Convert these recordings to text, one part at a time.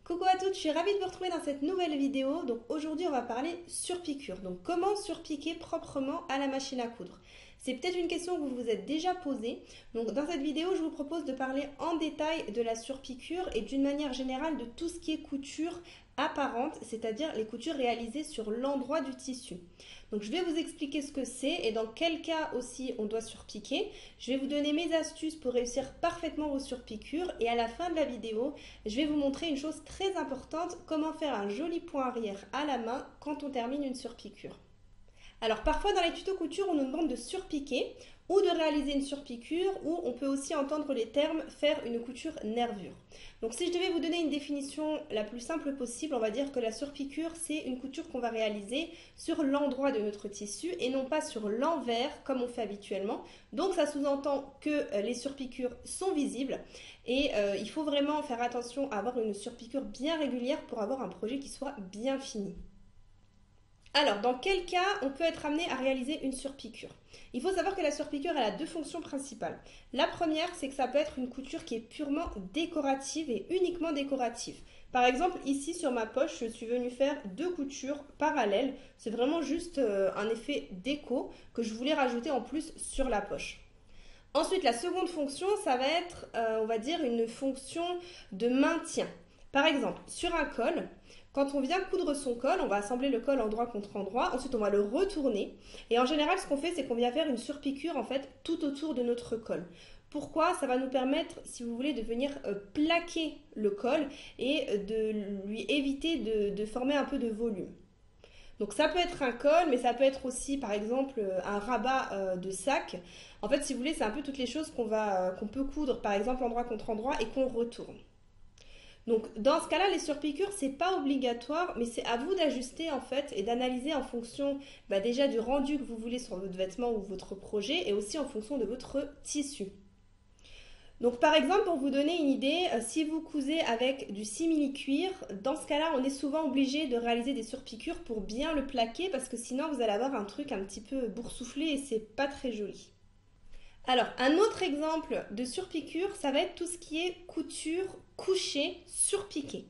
Coucou à toutes, je suis ravie de vous retrouver dans cette nouvelle vidéo. Donc aujourd'hui on va parler surpiqûre. Donc comment surpiquer proprement à la machine à coudre. C'est peut-être une question que vous vous êtes déjà posée. Donc dans cette vidéo je vous propose de parler en détail de la surpiqûre et d'une manière générale de tout ce qui est couture apparente, c'est-à-dire les coutures réalisées sur l'endroit du tissu. Donc je vais vous expliquer ce que c'est et dans quel cas aussi on doit surpiquer. Je vais vous donner mes astuces pour réussir parfaitement vos surpiqûres et à la fin de la vidéo, je vais vous montrer une chose très importante, comment faire un joli point arrière à la main quand on termine une surpiqûre. Alors parfois dans les tutos couture, on nous demande de surpiquer ou de réaliser une surpiqûre, ou on peut aussi entendre les termes faire une couture nervure. Donc si je devais vous donner une définition la plus simple possible, on va dire que la surpiqûre c'est une couture qu'on va réaliser sur l'endroit de notre tissu et non pas sur l'envers comme on fait habituellement. Donc ça sous-entend que les surpiqûres sont visibles et il faut vraiment faire attention à avoir une surpiqûre bien régulière pour avoir un projet qui soit bien fini. Alors, dans quel cas on peut être amené à réaliser une surpiqûre? Il faut savoir que la surpiqûre elle a deux fonctions principales. La première, c'est que ça peut être une couture qui est purement décorative et uniquement décorative. Par exemple, ici sur ma poche, je suis venue faire deux coutures parallèles. C'est vraiment juste un effet déco que je voulais rajouter en plus sur la poche. Ensuite, la seconde fonction, ça va être, on va dire, une fonction de maintien. Par exemple, sur un col, quand on vient coudre son col, on va assembler le col endroit contre endroit, ensuite on va le retourner. Et en général, ce qu'on fait, c'est qu'on vient faire une surpiqûre en fait tout autour de notre col. Pourquoi? Ça va nous permettre, si vous voulez, de venir plaquer le col et de lui éviter de former un peu de volume. Donc ça peut être un col, mais ça peut être aussi, par exemple, un rabat de sac. En fait, si vous voulez, c'est un peu toutes les choses qu'on peut coudre, par exemple, endroit contre endroit et qu'on retourne. Donc dans ce cas-là, les surpiqûres, c'est pas obligatoire, mais c'est à vous d'ajuster en fait et d'analyser en fonction déjà du rendu que vous voulez sur votre vêtement ou votre projet et aussi en fonction de votre tissu. Donc par exemple, pour vous donner une idée, si vous cousez avec du simili-cuir, dans ce cas-là, on est souvent obligé de réaliser des surpiqûres pour bien le plaquer parce que sinon vous allez avoir un truc un petit peu boursouflé et c'est pas très joli. Alors, un autre exemple de surpiqûre, ça va être tout ce qui est couture couchée surpiquée.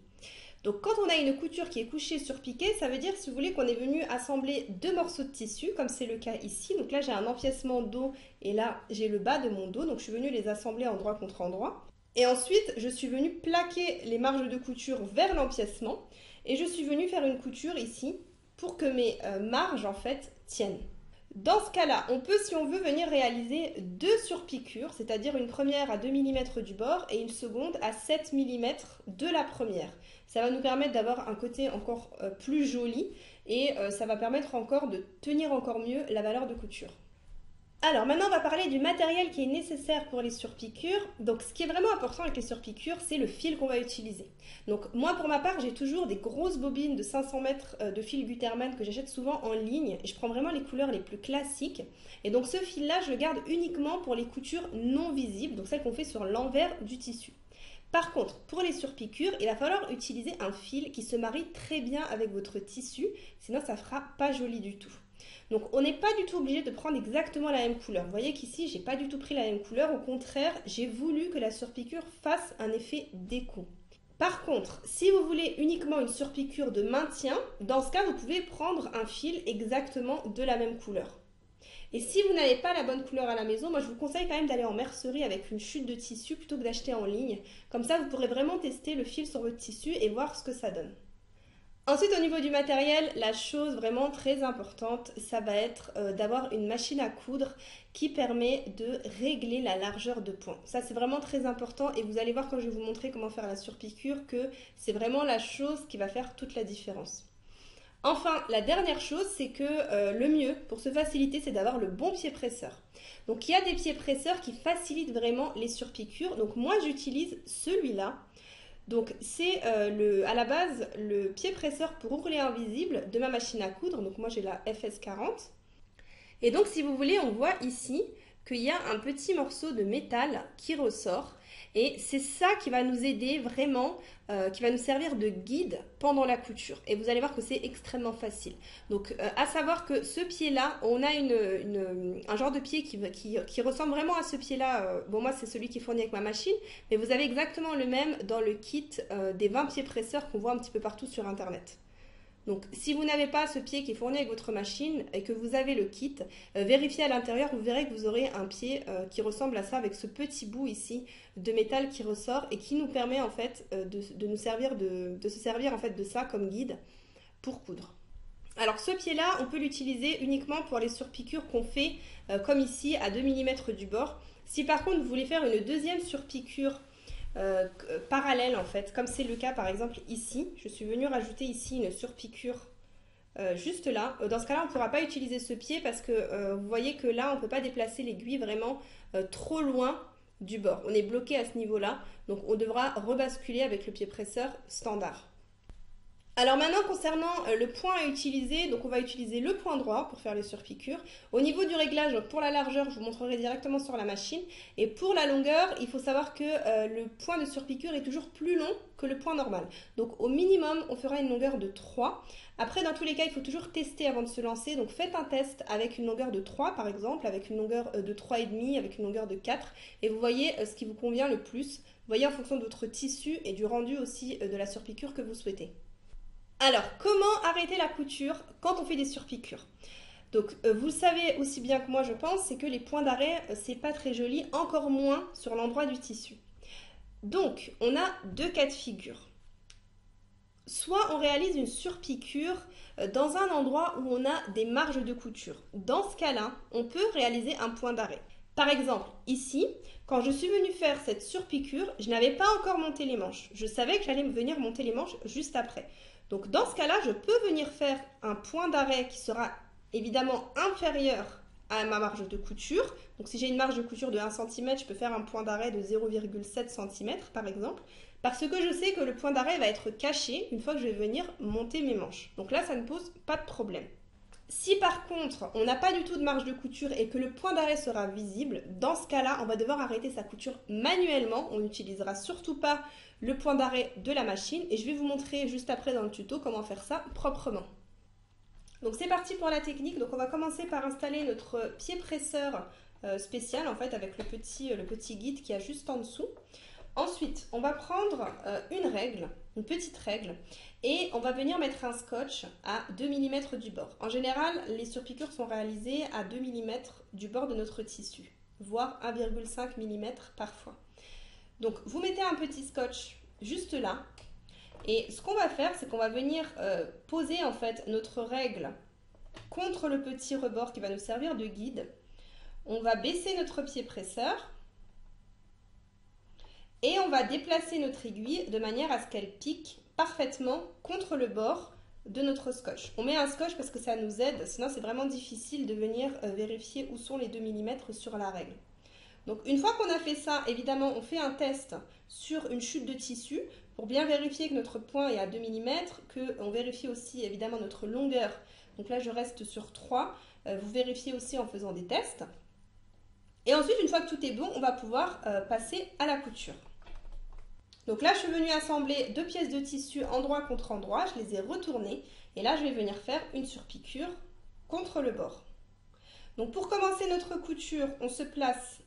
Donc, quand on a une couture qui est couchée surpiquée, ça veut dire, si vous voulez, qu'on est venu assembler deux morceaux de tissu, comme c'est le cas ici. Donc là, j'ai un empiècement dos et là, j'ai le bas de mon dos. Donc, je suis venue les assembler endroit contre endroit. Et ensuite, je suis venue plaquer les marges de couture vers l'empiècement et je suis venue faire une couture ici pour que mes marges, en fait, tiennent. Dans ce cas-là, on peut, si on veut, venir réaliser deux surpiqûres, c'est-à-dire une première à 2 mm du bord et une seconde à 7 mm de la première. Ça va nous permettre d'avoir un côté encore plus joli et ça va permettre encore de tenir encore mieux la valeur de couture. Alors maintenant on va parler du matériel qui est nécessaire pour les surpiqûres. Donc ce qui est vraiment important avec les surpiqûres, c'est le fil qu'on va utiliser. Donc moi pour ma part j'ai toujours des grosses bobines de 500 mètres de fil Gutermann que j'achète souvent en ligne et je prends vraiment les couleurs les plus classiques. Et donc ce fil là je le garde uniquement pour les coutures non visibles, donc celles qu'on fait sur l'envers du tissu. Par contre, pour les surpiqûres, il va falloir utiliser un fil qui se marie très bien avec votre tissu, sinon ça ne fera pas joli du tout. Donc on n'est pas du tout obligé de prendre exactement la même couleur. Vous voyez qu'ici, j'ai pas du tout pris la même couleur. Au contraire, j'ai voulu que la surpiqûre fasse un effet déco. Par contre, si vous voulez uniquement une surpiqûre de maintien, dans ce cas, vous pouvez prendre un fil exactement de la même couleur. Et si vous n'avez pas la bonne couleur à la maison, moi je vous conseille quand même d'aller en mercerie avec une chute de tissu plutôt que d'acheter en ligne. Comme ça, vous pourrez vraiment tester le fil sur votre tissu et voir ce que ça donne. Ensuite, au niveau du matériel, la chose vraiment très importante, ça va être d'avoir une machine à coudre qui permet de régler la largeur de point. Ça, c'est vraiment très important et vous allez voir quand je vais vous montrer comment faire la surpiqûre que c'est vraiment la chose qui va faire toute la différence. Enfin, la dernière chose, c'est que le mieux pour se faciliter, c'est d'avoir le bon pied presseur. Donc, il y a des pieds presseurs qui facilitent vraiment les surpiqûres. Donc, moi, j'utilise celui-là. Donc c'est à la base le pied presseur pour ourlet invisible de ma machine à coudre. Donc moi j'ai la FS40. Et donc si vous voulez, on voit ici qu'il y a un petit morceau de métal qui ressort. Et c'est ça qui va nous aider vraiment, qui va nous servir de guide pendant la couture. Et vous allez voir que c'est extrêmement facile. Donc, à savoir que ce pied-là, on a un genre de pied qui ressemble vraiment à ce pied-là. Bon, moi, c'est celui qui est fourni avec ma machine, mais vous avez exactement le même dans le kit des 20 pieds presseurs qu'on voit un petit peu partout sur Internet. Donc, si vous n'avez pas ce pied qui est fourni avec votre machine et que vous avez le kit, vérifiez à l'intérieur, vous verrez que vous aurez un pied qui ressemble à ça avec ce petit bout ici de métal qui ressort et qui nous permet en fait de se servir en fait de ça comme guide pour coudre. Alors ce pied-là, on peut l'utiliser uniquement pour les surpiqûres qu'on fait comme ici à 2 mm du bord. Si par contre vous voulez faire une deuxième surpiqûre parallèle en fait, comme c'est le cas par exemple ici, je suis venue rajouter ici une surpiqûre juste là. Dans ce cas-là, on ne pourra pas utiliser ce pied parce que vous voyez que là, on ne peut pas déplacer l'aiguille vraiment trop loin du bord. On est bloqué à ce niveau-là, donc on devra rebasculer avec le pied presseur standard. Alors maintenant, concernant le point à utiliser, donc on va utiliser le point droit pour faire les surpiqûres. Au niveau du réglage, pour la largeur, je vous montrerai directement sur la machine. Et pour la longueur, il faut savoir que le point de surpiqûre est toujours plus long que le point normal. Donc au minimum, on fera une longueur de 3. Après, dans tous les cas, il faut toujours tester avant de se lancer. Donc faites un test avec une longueur de 3 par exemple, avec une longueur de 3,5, avec une longueur de 4. Et vous voyez ce qui vous convient le plus. Vous voyez en fonction de votre tissu et du rendu aussi de la surpiqûre que vous souhaitez. Alors, comment arrêter la couture quand on fait des surpiqûres? Donc, vous le savez aussi bien que moi, je pense, c'est que les points d'arrêt, c'est pas très joli, encore moins sur l'endroit du tissu. Donc, on a deux cas de figure. Soit on réalise une surpiqûre dans un endroit où on a des marges de couture. Dans ce cas-là, on peut réaliser un point d'arrêt. Par exemple, ici, quand je suis venue faire cette surpiqûre, je n'avais pas encore monté les manches. Je savais que j'allais venir monter les manches juste après. Donc dans ce cas-là, je peux venir faire un point d'arrêt qui sera évidemment inférieur à ma marge de couture. Donc si j'ai une marge de couture de 1 cm, je peux faire un point d'arrêt de 0,7 cm par exemple, parce que je sais que le point d'arrêt va être caché une fois que je vais venir monter mes manches. Donc là, ça ne pose pas de problème. Si par contre, on n'a pas du tout de marge de couture et que le point d'arrêt sera visible, dans ce cas-là, on va devoir arrêter sa couture manuellement. On n'utilisera surtout pas le point d'arrêt de la machine et je vais vous montrer juste après dans le tuto comment faire ça proprement. Donc c'est parti pour la technique. Donc on va commencer par installer notre pied presseur spécial en fait avec le petit guide qui est juste en dessous. Ensuite, on va prendre une petite règle, et on va venir mettre un scotch à 2 mm du bord. En général, les surpiqûres sont réalisées à 2 mm du bord de notre tissu, voire 1,5 mm parfois. Donc, vous mettez un petit scotch juste là, et ce qu'on va faire, c'est qu'on va venir poser en fait notre règle contre le petit rebord qui va nous servir de guide. On va baisser notre pied presseur. Et on va déplacer notre aiguille de manière à ce qu'elle pique parfaitement contre le bord de notre scotch. On met un scotch parce que ça nous aide, sinon c'est vraiment difficile de venir vérifier où sont les 2 mm sur la règle. Donc une fois qu'on a fait ça, évidemment on fait un test sur une chute de tissu pour bien vérifier que notre point est à 2 mm, qu'on vérifie aussi évidemment notre longueur. Donc là je reste sur 3, vous vérifiez aussi en faisant des tests. Et ensuite, une fois que tout est bon, on va pouvoir passer à la couture. Donc là, je suis venue assembler 2 pièces de tissu endroit contre endroit. Je les ai retournées. Et là, je vais venir faire une surpiqûre contre le bord. Donc pour commencer notre couture, on se place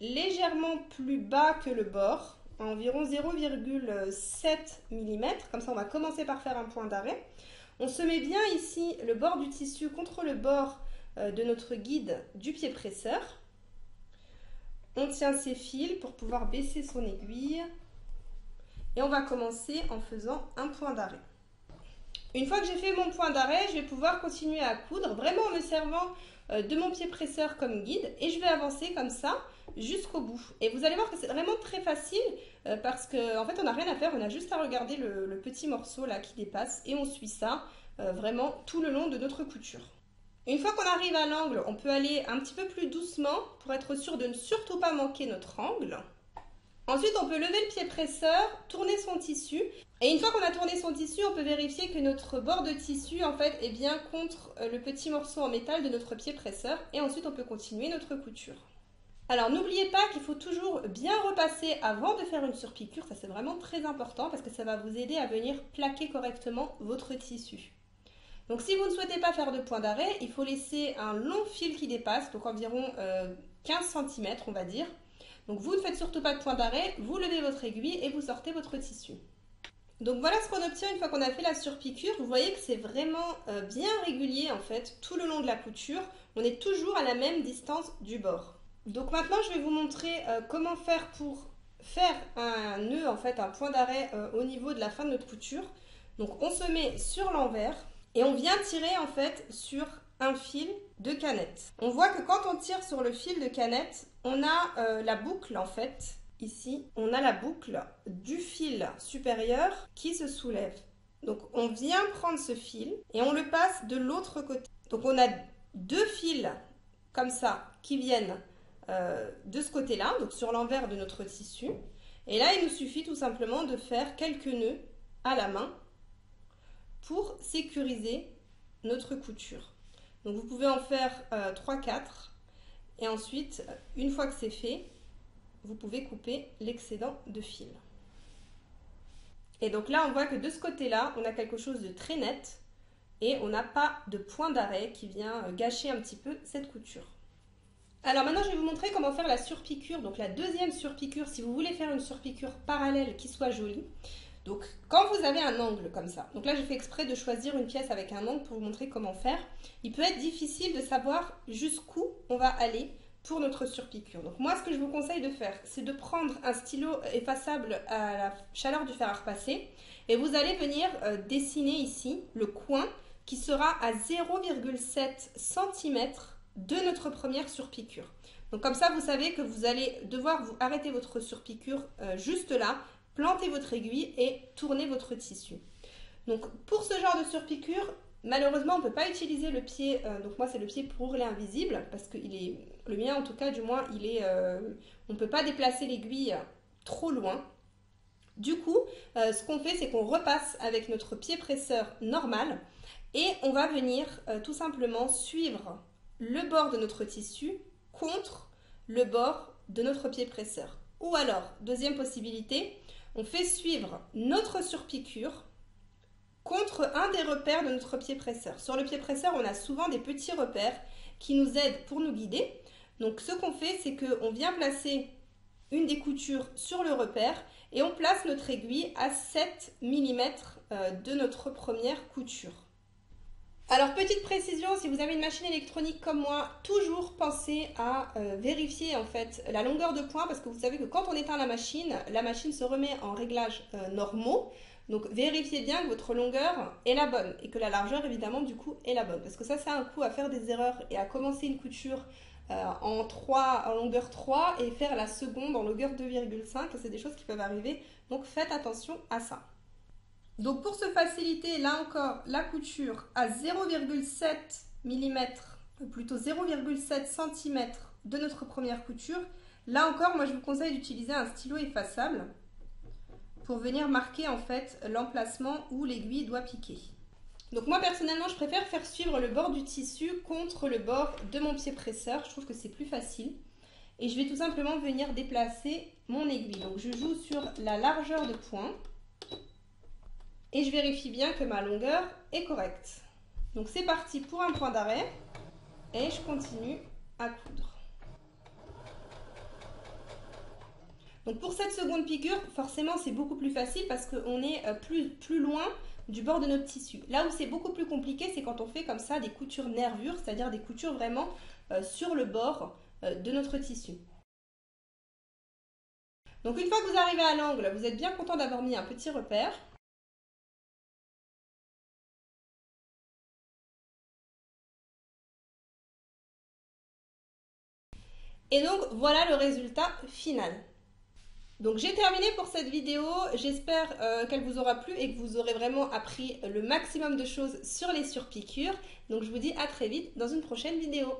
légèrement plus bas que le bord, à environ 0,7 mm. Comme ça, on va commencer par faire un point d'arrêt. On se met bien ici le bord du tissu contre le bord de notre guide du pied presseur. On tient ses fils pour pouvoir baisser son aiguille et on va commencer en faisant un point d'arrêt. Une fois que j'ai fait mon point d'arrêt, je vais pouvoir continuer à coudre vraiment en me servant de mon pied presseur comme guide et je vais avancer comme ça jusqu'au bout. Et vous allez voir que c'est vraiment très facile parce qu'en fait on n'a rien à faire, on a juste à regarder le petit morceau là qui dépasse et on suit ça vraiment tout le long de notre couture. Une fois qu'on arrive à l'angle, on peut aller un petit peu plus doucement pour être sûr de ne surtout pas manquer notre angle. Ensuite, on peut lever le pied presseur, tourner son tissu. Et une fois qu'on a tourné son tissu, on peut vérifier que notre bord de tissu en fait est bien contre le petit morceau en métal de notre pied presseur. Et ensuite, on peut continuer notre couture. Alors n'oubliez pas qu'il faut toujours bien repasser avant de faire une surpiqûre, ça c'est vraiment très important parce que ça va vous aider à venir plaquer correctement votre tissu. Donc si vous ne souhaitez pas faire de point d'arrêt, il faut laisser un long fil qui dépasse, donc environ 15 cm on va dire. Donc vous ne faites surtout pas de point d'arrêt, vous levez votre aiguille et vous sortez votre tissu. Donc voilà ce qu'on obtient une fois qu'on a fait la surpiqûre. Vous voyez que c'est vraiment bien régulier en fait tout le long de la couture. On est toujours à la même distance du bord. Donc maintenant je vais vous montrer comment faire pour faire un nœud, en fait un point d'arrêt au niveau de la fin de notre couture. Donc on se met sur l'envers et on vient tirer en fait sur un fil de canette. On voit que quand on tire sur le fil de canette, on a la boucle en fait. Ici, on a la boucle du fil supérieur qui se soulève. Donc on vient prendre ce fil et on le passe de l'autre côté. Donc on a deux fils comme ça qui viennent de ce côté-là, donc sur l'envers de notre tissu. Et là, il nous suffit tout simplement de faire quelques nœuds à la main pour sécuriser notre couture. Donc vous pouvez en faire 3-4 et ensuite, une fois que c'est fait, vous pouvez couper l'excédent de fil. Et donc là, on voit que de ce côté-là, on a quelque chose de très net et on n'a pas de point d'arrêt qui vient gâcher un petit peu cette couture. Alors maintenant, je vais vous montrer comment faire la surpiqûre, donc la deuxième surpiqûre, si vous voulez faire une surpiqûre parallèle qui soit jolie. Donc quand vous avez un angle comme ça, donc là j'ai fait exprès de choisir une pièce avec un angle pour vous montrer comment faire. Il peut être difficile de savoir jusqu'où on va aller pour notre surpiqûre. Donc moi ce que je vous conseille de faire, c'est de prendre un stylo effaçable à la chaleur du fer à repasser et vous allez venir dessiner ici le coin qui sera à 0,7 cm de notre première surpiqûre. Donc comme ça vous savez que vous allez devoir vous arrêter votre surpiqûre juste là, planter votre aiguille et tourner votre tissu. Donc pour ce genre de surpiqûre, malheureusement on ne peut pas utiliser le pied, donc moi c'est le pied pour ourlet invisible, parce que le mien en tout cas du moins, on ne peut pas déplacer l'aiguille trop loin. Du coup, ce qu'on fait c'est qu'on repasse avec notre pied presseur normal et on va venir tout simplement suivre le bord de notre tissu contre le bord de notre pied presseur. Ou alors, deuxième possibilité, on fait suivre notre surpiqûre contre un des repères de notre pied presseur. Sur le pied presseur, on a souvent des petits repères qui nous aident pour nous guider. Donc ce qu'on fait, c'est qu'on vient placer une des coutures sur le repère et on place notre aiguille à 7 mm de notre première couture. Alors petite précision, si vous avez une machine électronique comme moi, toujours pensez à vérifier en fait la longueur de point parce que vous savez que quand on éteint la machine se remet en réglages normaux. Donc vérifiez bien que votre longueur est la bonne et que la largeur évidemment du coup est la bonne. Parce que ça c'est un coup à faire des erreurs et à commencer une couture en longueur 3 et faire la seconde en longueur 2,5. C'est des choses qui peuvent arriver, donc faites attention à ça. Donc pour se faciliter, là encore, la couture à 0,7 mm, plutôt 0,7 cm de notre première couture. Là encore, moi je vous conseille d'utiliser un stylo effaçable pour venir marquer en fait l'emplacement où l'aiguille doit piquer. Donc moi personnellement, je préfère faire suivre le bord du tissu contre le bord de mon pied presseur. Je trouve que c'est plus facile. Et je vais tout simplement venir déplacer mon aiguille. Donc je joue sur la largeur de point. Et je vérifie bien que ma longueur est correcte. Donc c'est parti pour un point d'arrêt et je continue à coudre. Donc pour cette seconde piqûre, forcément c'est beaucoup plus facile parce qu'on est plus loin du bord de notre tissu. Là où c'est beaucoup plus compliqué, c'est quand on fait comme ça des coutures nervures, c'est-à-dire des coutures vraiment sur le bord de notre tissu. Donc une fois que vous arrivez à l'angle, vous êtes bien content d'avoir mis un petit repère. Et donc voilà le résultat final. Donc j'ai terminé pour cette vidéo, j'espère qu'elle vous aura plu et que vous aurez vraiment appris le maximum de choses sur les surpiqûres. Donc je vous dis à très vite dans une prochaine vidéo.